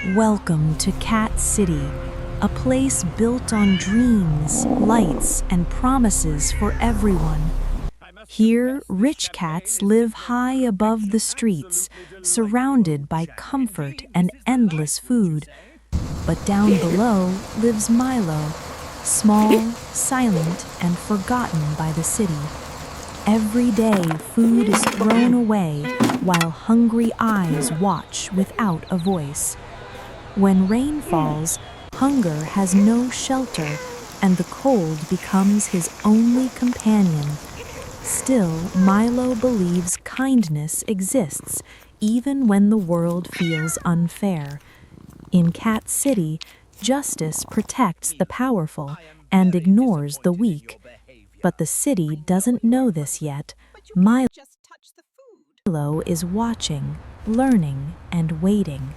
Welcome to Cat City, a place built on dreams, lights, and promises for everyone. Here, rich cats live high above the streets, surrounded by comfort and endless food. But down below lives Milo, small, silent, and forgotten by the city. Every day, food is thrown away while hungry eyes watch without a voice. When rain falls, hunger has no shelter, and the cold becomes his only companion. Still, Milo believes kindness exists, even when the world feels unfair. In Cat City, justice protects the powerful and ignores the weak. But the city doesn't know this yet. Milo is watching, learning, and waiting.